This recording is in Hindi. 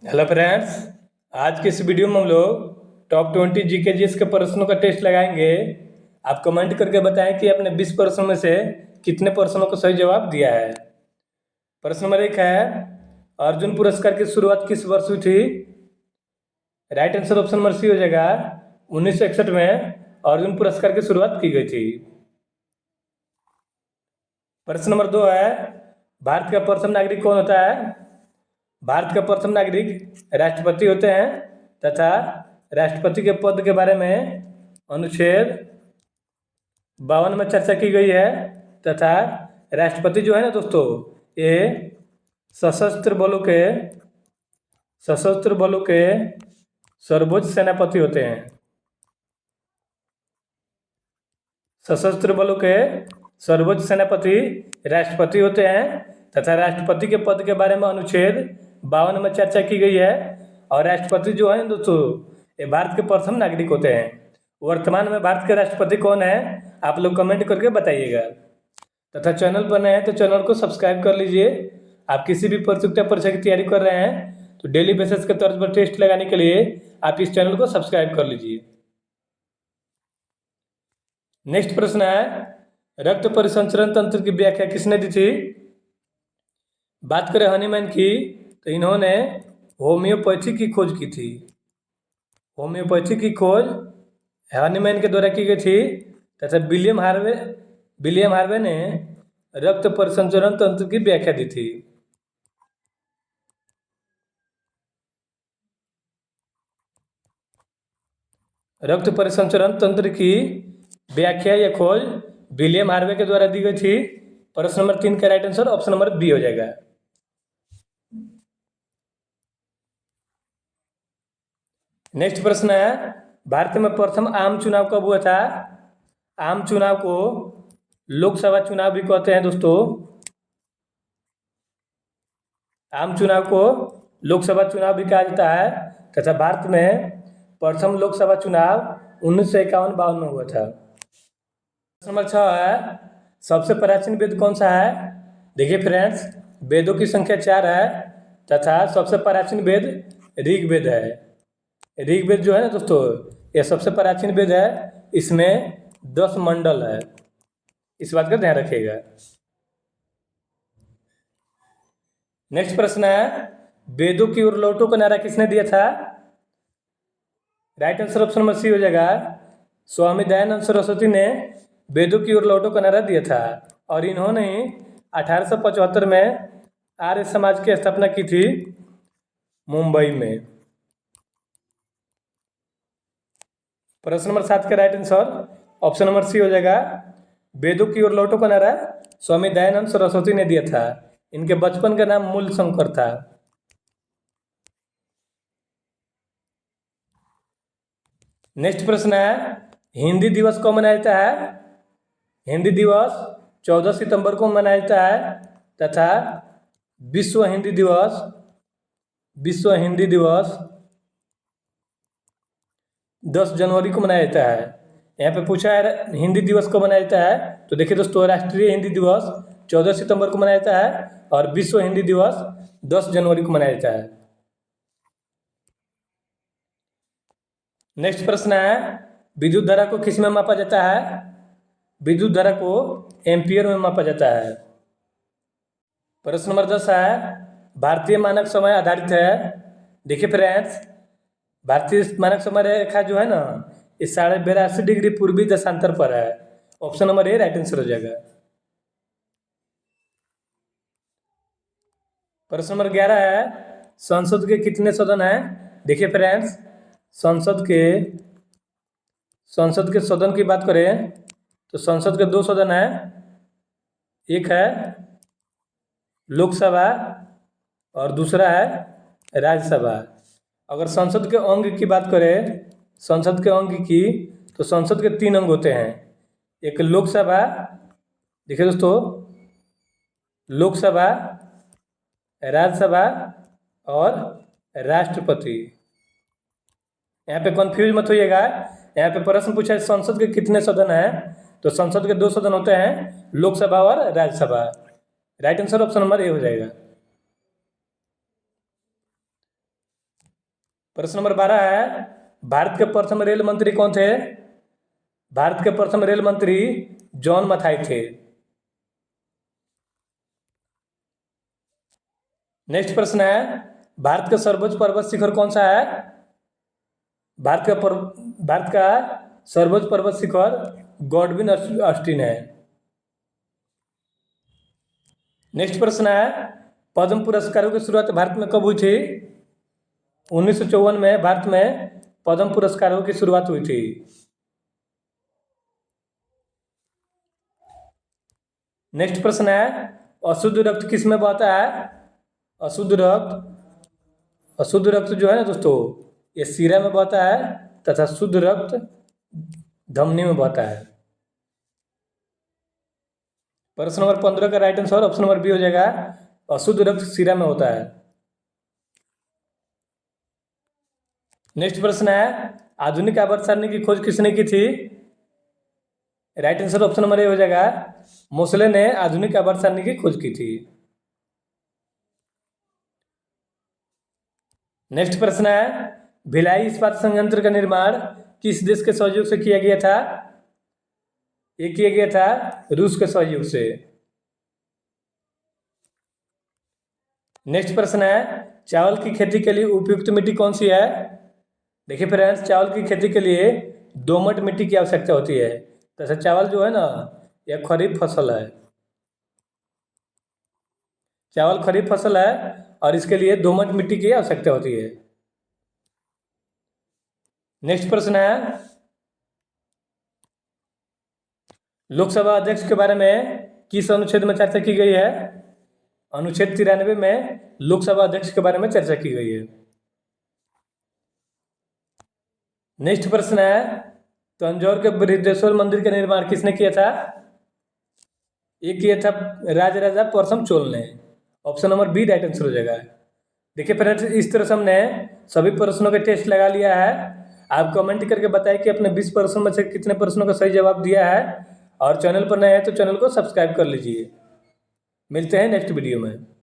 Hello friends. आज के इस वीडियो में हम लोग टॉप 20 जीके जीएस के प्रश्नों का टेस्ट लगाएंगे। आप कमेंट करके बताएं कि आपने 20 प्रश्नों में से कितने प्रश्नों को सही जवाब दिया है। प्रश्न नंबर 1 है, अर्जुन पुरस्कार की शुरुआत किस वर्ष हुई थी? Right answer option number C हो जाएगा। 1961 में अर्जुन पुरस्कार की शुरुआत की गई थी। प्रश्न नंबर 2 है, भारत का प्रथम नागरिक कौन होता है? भारत का प्रथम नागरिक राष्ट्रपति होते हैं तथा राष्ट्रपति के पद के बारे में अनुच्छेद 52 में चर्चा की गई है तथा राष्ट्रपति जो है ना दोस्तों, ये सशस्त्र बलों के सर्वोच्च सेनापति होते हैं। सशस्त्र बलों के सर्वोच्च सेनापति राष्ट्रपति होते हैं तथा राष्ट्रपति के पद के बारे में अनुच्छेद 52 में चर्चा की गई है। और राष्ट्रपति जो है दोस्तों, ये भारत के प्रथम नागरिक होते हैं। वर्तमान में भारत के राष्ट्रपति कौन है, आप लोग कमेंट करके बताइएगा। तथा चैनल पर नए हैं तो चैनल को सब्सक्राइब कर लीजिए। आप किसी भी प्रतियोगिता परीक्षा की तैयारी कर रहे हैं तो डेली बेसिस के तौर पर टेस्ट लगाने के लिए आप इस चैनल को सब्सक्राइब कर लीजिए। नेक्स्ट प्रश्न है, रक्त परिसंचरण तंत्र की व्याख्या किसने दी थी? बात करें हनीमैन की तो इन्होंने होम्योपैथी की खोज की थी। होम्योपैथी की खोज हनीमैन के द्वारा की गई थी तथा विलियम हार्वे ने रक्त परिसंचरण तंत्र की व्याख्या दी थी। रक्त परिसंचरण तंत्र की व्याख्या या खोज विलियम हार्वे के द्वारा दी गई थी। प्रश्न नंबर 3 का right answer option number B हो जाएगा। नेक्स्ट प्रश्न है, भारत में प्रथम आम चुनाव कब हुआ था? आम चुनाव को लोकसभा चुनाव भी कहते हैं दोस्तों। आम चुनाव को लोकसभा चुनाव भी कहा जाता है तथा भारत में प्रथम लोकसभा चुनाव 1951-52 में हुआ था। प्रश्न नंबर 6 है, सबसे प्राचीन वेद कौन सा है? देखिए फ्रेंड्स, वेदों की संख्या 4 है तथा सबसे प्राचीन वेद ऋग्वेद है। ऋग्वेद जो है ना दोस्तों, यह सबसे प्राचीन वेद है। इसमें 10 मंडल है, इस बात का ध्यान रखिएगा। नेक्स्ट प्रश्न है, वेदों की ओर लौटो का नारा किसने दिया था? Right answer option number C हो जाएगा। स्वामी दयानंद सरस्वती ने वेदों की ओर लौटो का नारा दिया था और इन्होंने 1875 में आर्य समाज की स्थापना की थी मुंबई में। प्रश्न नंबर 7 का right answer option number C हो जाएगा। वेदों की ओर लौटो का नारा स्वामी दयानंद सरस्वती ने दिया था। इनके बचपन का नाम मूल शंकर था। नेक्स्ट प्रश्न है, हिंदी दिवस कब मनाया जाता है? हिंदी दिवस 14 सितंबर को मनाया जाता है तथा विश्व हिंदी दिवस 10 जनवरी को मनाया जाता है। यहाँ पे पूछा है हिंदी दिवस कब मनाया जाता है, तो देखिए दोस्तों, राष्ट्रीय हिंदी दिवस 14 सितंबर को मनाया जाता है और विश्व हिंदी दिवस 10 जनवरी को मनाया जाता है। नेक्स्ट प्रश्न है, विद्युत धारा को किस में मापा जाता है? विद्युत धारा को एम्पियर में मापा जाता है। प्रश्न नंबर 10 है, भारतीय मानक समय आधारित है। देखिए फ्रेंड्स, भारतीय मानक समय रेखा जो है ना, इस 82.5 डिग्री पूर्वी देशांतर पर है। Option number A right answer हो जाएगा। प्रश्न नंबर 11 है, संसद के कितने सदन हैं? देखिए फ्रेंड्स, संसद के सदन की बात करें तो संसद के 2 सदन हैं। एक है लोकसभा और दूसरा है राज्यसभा। अगर संसद के अंग की बात करें, संसद के अंग की, तो संसद के 3 अंग होते हैं। एक लोकसभा, देखिए दोस्तों, लोकसभा, राज्यसभा और राष्ट्रपति। यहाँ पे कंफ्यूज मत होइएगा। यहाँ पे प्रश्न पूछा है संसद के कितने सदन हैं, तो संसद के 2 सदन होते हैं, लोकसभा और Rajya Sabha. Right answer option number A हो जाएगा। प्रश्न नंबर 12 है, भारत के प्रथम रेल मंत्री कौन थे? भारत के प्रथम रेल मंत्री जॉन मथाई थे। नेक्स्ट प्रश्न है, भारत का सर्वोच्च पर्वत शिखर कौन सा है? भारत का सर्वोच्च पर्वत शिखर गॉडविन ऑस्टिन है। नेक्स्ट प्रश्न है, पद्म पुरस्कारों की शुरुआत भारत में कब हुई थी? 1954 में भारत में पद्म पुरस्कारों की शुरुआत हुई थी। नेक्स्ट प्रश्न है, अशुद्ध रक्त किस में बहता है? अशुद्ध रक्त जो है ना दोस्तों, ये सीरा में बहता है तथा शुद्ध रक्त धमनी में बहता है। प्रश्न नंबर 15 का right answer option number B हो जाएगा, अशुद्ध रक्त सीरा में होता है। नेक्स्ट प्रश्न है, आधुनिक आवर्त सारणी की खोज किसने की थी? Right answer option number A हो जाएगा, मोसले ने आधुनिक आवर्त सारणी की खोज की थी। नेक्स्ट प्रश्न है, भिलाई इस्पात संयंत्र का निर्माण किस देश के सहयोग से किया गया था? ये किया गया था रूस के सहयोग से। नेक्स्ट प्रश्न है, चावल की खेती के लिए उपयुक्त मिट्टी कौन सी है? देखिए फ्रेंड्स, चावल की खेती के लिए दोमट मिट्टी की आवश्यकता होती है। तथा चावल जो है ना, यह खरीफ फसल है। चावल खरीफ फसल है और इसके लिए दोमट मिट्टी की आवश्यकता होती है। नेक्स्ट प्रश्न है, लोकसभा अध्यक्ष के बारे में किस अनुच्छेद में चर्चा की गई है? अनुच्छेद 93 में लोकसभा अध्यक्ष के बारे में चर्चा की गई है। नेक्स्ट प्रश्न है, तंजौर के बृहदेश्वर मंदिर का निर्माण किसने किया था? ये किया था राजराजा परसम चोल ने। Option number B right answer हो जाएगा। देखिए फ्रेंड्स, इस तरह से हमने सभी प्रश्नों के टेस्ट लगा लिया है। आप कमेंट करके बताएं कि अपने 20 प्रश्नों में से कितने प्रश्नों का सही जवाब दिया है। और चैनल पर नए हैं तो चैनल को सब्सक्राइब कर लीजिए। मिलते हैं नेक्स्ट वीडियो में।